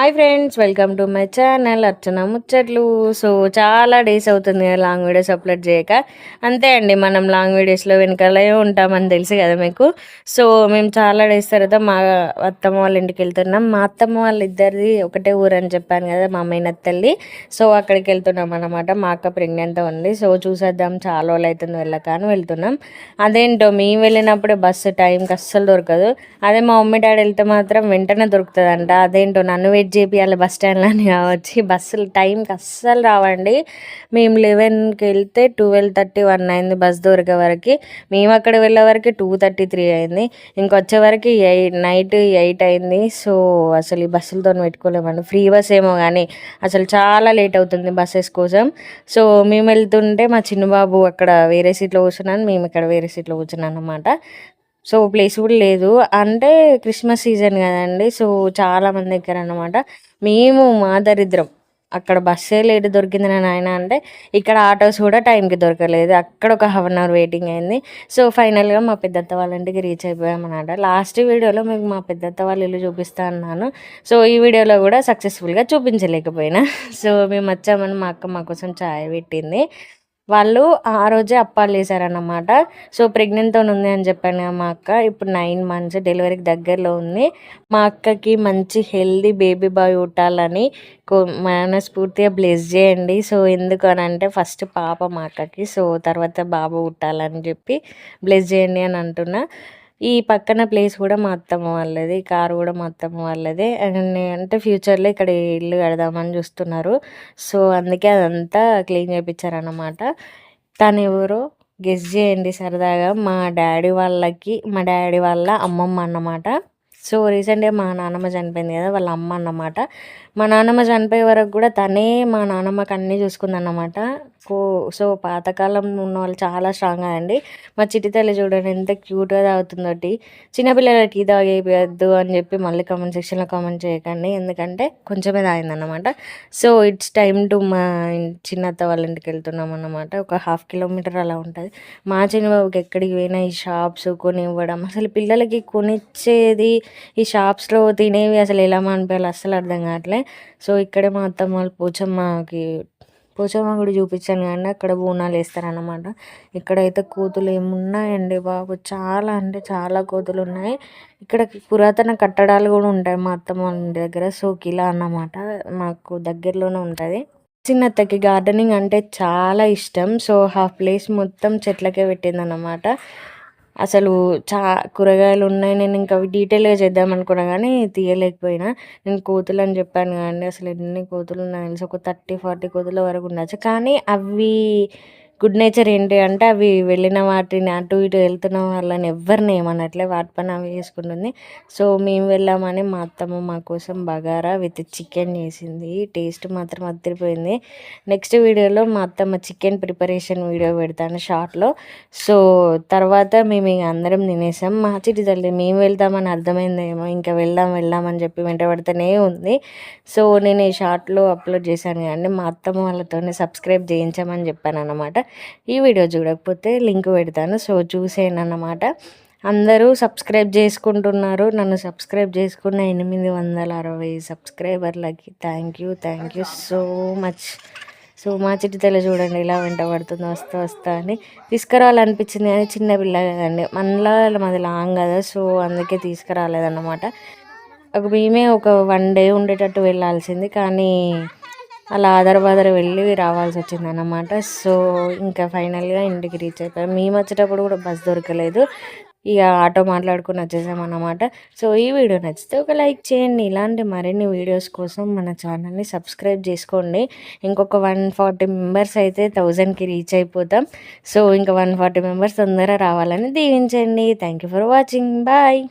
Hi friends, welcome to my channel Archana ముచ్చట్లు. So చాలా days అవుతుంది కదా లాంగ్ వీడియోస్ అప్లోడ్ చేయక. అంతే అండి, మనం లాంగ్ వీడియోస్లో వెనకాలే ఉంటామని తెలుసు కదా మీకు. సో మేము చాలా డేస్ తర్వాత మా అత్తమ్మ వాళ్ళ ఇంటికి వెళ్తున్నాం. మా అత్తమ్మ వాళ్ళ ఇద్దరిది ఒకటే ఊరు అని చెప్పాను కదా, మా మేనత్తల్లి. సో అక్కడికి వెళ్తున్నాం అనమాట. మా అక్క ప్రెగ్నెంట్ ఉంది. సో చూసేద్దాం, చాలా రోజులు అవుతుంది వెళ్ళక అని వెళ్తున్నాం. అదేంటో మేము వెళ్ళినప్పుడే బస్సు టైంకి అస్సలు దొరకదు. అదే మా మమ్మీ డాడీ వెళ్తే మాత్రం వెంటనే దొరుకుతుందంట. అదేంటో నన్ను వెయిట్ చేపియాలి బస్ స్టాండ్లోని కావచ్చు. బస్సులు టైంకి అస్సలు రావండి. మేము 11కి వెళ్తే 12:31 అయింది బస్ దొరికే వరకు. మేము అక్కడ వెళ్ళే వరకు 2:33 అయింది. ఇంకొచ్చే వరకు నైట్ 8 అయింది. సో అసలు ఈ బస్సులతో పెట్టుకోలేమండి. ఫ్రీ బస్ ఏమో కానీ అసలు చాలా లేట్ అవుతుంది బస్సెస్ కోసం. సో మేము వెళ్తుంటే మా చిన్నబాబు అక్కడ వేరే సీట్లో కూర్చున్నాను, మేము ఇక్కడ వేరే సీట్లో కూర్చున్నాను అనమాట. సో ప్లేస్ కూడా లేదు. అంటే క్రిస్మస్ సీజన్ కదండి. సో చాలామంది ఎక్కారనమాట. మేము మా దరిద్రం అక్కడ బస్సే లేట్ దొరికింది నాయన అంటే, ఇక్కడ ఆటోస్ కూడా టైంకి దొరకలేదు. అక్కడ ఒక 1/2 అవర్ వెయిటింగ్ అయింది. సో ఫైనల్గా మా పెద్దత్త వాళ్ళ ఇంటికి రీచ్ అయిపోయామన్నమాట. లాస్ట్ వీడియోలో మీకు మా పెద్దత్త వాళ్ళ ఇల్లు చూపిస్తా అన్నాను. సో ఈ వీడియోలో కూడా సక్సెస్ఫుల్గా చూపించలేకపోయినా. సో మేము వచ్చామని మా అక్క మా కోసం ఛాయ్ పెట్టింది. వాళ్ళు ఆ రోజే అప్పాలు చేశారన్నమాట. సో ప్రెగ్నెంట్తో ఉంది అని చెప్పాను కదా మా అక్క. ఇప్పుడు 9 మంత్స్, డెలివరీకి దగ్గరలో ఉంది. మా అక్కకి మంచి హెల్దీ బేబీ బాయ్ పుట్టాలని మనస్ఫూర్తిగా బ్లెస్ చేయండి. సో ఎందుకు అని అంటే, ఫస్ట్ పాప మా అక్కకి, సో తర్వాత బాబు పుట్టాలని చెప్పి బ్లెస్ చేయండి అని అంటున్నా. ఈ పక్కన ప్లేస్ కూడా మా అత్తమ్మ వాళ్ళది, కారు కూడా మా అత్తమ్మ వాళ్ళదే. అండ్ అంటే ఫ్యూచర్లో ఇక్కడ ఇల్లు కడదామని చూస్తున్నారు. సో అందుకే అదంతా క్లీన్ చేయించారన్నమాట. తను ఎవరో గెస్ చేయండి సరదాగా. మా డాడీ వాళ్ళ అమ్మమ్మ అన్నమాట. సో రీసెంట్గా మా నాన్నమ్మ చనిపోయింది కదా, వాళ్ళ అమ్మ అన్నమాట. మా నాన్నమ్మ చనిపోయే వరకు కూడా తనే మా నాన్నమ్మకి అన్నీ చూసుకుందన్నమాట. సో పాతకాలం ఉన్న వాళ్ళు చాలా స్ట్రాంగ్ అండి. మా చిట్టి తల్లి చూడండి ఎంత క్యూట్గా తాగుతుందో టీ. చిన్నపిల్లలకి టీ తాగేయద్దు అని చెప్పి మళ్ళీ కామెంట్ సెక్షన్లో కామెంట్ చేయకండి, ఎందుకంటే కొంచెమే తాగిందన్నమాట. సో ఇట్స్ టైమ్ టు మా చిన్నత్త వాళ్ళ ఇంటికి వెళ్తున్నాం అన్నమాట. ఒక 1/2 కిలోమీటర్ అలా ఉంటుంది. మా చిన్నబాబుకి ఎక్కడికి పోయినా ఈ షాప్స్ కొనివ్వడం, అసలు పిల్లలకి కొనిచ్చేది ఈ షాప్స్లో తినేవి అసలు ఎలా మానిపించాలి అస్సలు అర్థం కావట్లే. సో ఇక్కడే మా అత్తమ్మ వాళ్ళు పోచమ్మ గుడి చూపించాను కానీ అక్కడ బోనాలు వేస్తారనమాట. ఇక్కడైతే కోతులు ఏమున్నాయండి బాబు, చాలా అంటే చాలా కోతులు ఉన్నాయి. ఇక్కడ పురాతన కట్టడాలు కూడా ఉంటాయి మా అత్తమ్మ వాళ్ళ ఇంటి దగ్గర. సో కిలా అన్నమాట మాకు దగ్గరలోనే ఉంటుంది. చిన్నత్తకి గార్డెనింగ్ అంటే చాలా ఇష్టం. సో హాఫ్ ప్లేస్ మొత్తం చెట్లకే పెట్టిందన్నమాట. అసలు కూరగాయలు ఉన్నాయి. నేను ఇంకా డీటెయిల్గా చేద్దాం అనుకున్నా కానీ తీయలేకపోయినా. నేను కోతులు అని చెప్పాను కానీ అసలు ఎన్ని కోతులు ఉన్నాయి తెలుసు, ఒక 30-40 కోతుల వరకు ఉండొచ్చు. కానీ అవి గుడ్ నేచర్ ఏంటి అంటే, అవి వెళ్ళిన వాటిని అటు ఇటు వెళ్తున్న వాళ్ళని ఎవరిని ఏమన్నట్లే, వాటి పని అవి చేసుకుంటుంది. సో మేము వెళ్ళామని మా అత్తమ్మ మా కోసం బగారా విత్ చికెన్ చేసింది. టేస్ట్ మాత్రం అదిరిపోయింది. నెక్స్ట్ వీడియోలో మా అత్తమ్మ చికెన్ ప్రిపరేషన్ వీడియో పెడతాను షార్ట్లో. సో తర్వాత మేము ఇక అందరం తినేసాం. మా చిట్టి తల్లి మేము వెళ్తామని అర్థమైందేమో, ఇంకా వెళ్దామని చెప్పి వెంట పడుతూనే ఉంది. సో నేను ఈ షార్ట్లో అప్లోడ్ చేశాను కానీ మా అత్తమ్మ వాళ్ళతోనే సబ్స్క్రైబ్ చేయించామని చెప్పాను అన్నమాట. ఈ వీడియో చూడకపోతే లింక్ పెడతాను, సో చూసేయండి అన్నమాట. అందరూ సబ్స్క్రైబ్ చేసుకుంటున్నారు. నన్ను సబ్స్క్రైబ్ చేసుకున్న 860 సబ్స్క్రైబర్లకి thank you so much. So మా చిట్టి తల్లి చూడండి ఇలా వెంట పడుతుంది, వస్తా అని. తీసుకురావాలనిపించింది కానీ చిన్న పిల్ల కదండి, మాది లాంగ్ కదా, సో అందుకే తీసుకురాలేదన్నమాట. మేమే ఒక 1 డే ఉండేటట్టు వెళ్ళాల్సింది, కానీ అలా ఆధారబాదర వెళ్ళి రావాల్సి వచ్చింది అన్నమాట. సో ఇంకా ఫైనల్గా ఇంటికి రీచ్ అయిపోయాం. మేము వచ్చేటప్పుడు కూడా బస్ దొరకలేదు, ఇక ఆటో మాట్లాడుకుని వచ్చేసామన్నమాట. సో ఈ వీడియో నచ్చితే ఒక లైక్ చేయండి. ఇలాంటి మరిన్ని వీడియోస్ కోసం మన ఛానల్ని సబ్స్క్రైబ్ చేసుకోండి. ఇంకొక 140 మెంబర్స్ అయితే 1000కి రీచ్ అయిపోతాం. సో ఇంకా 140 మెంబర్స్ తొందరగా రావాలని దీవించండి. Thank you for watching. Bye.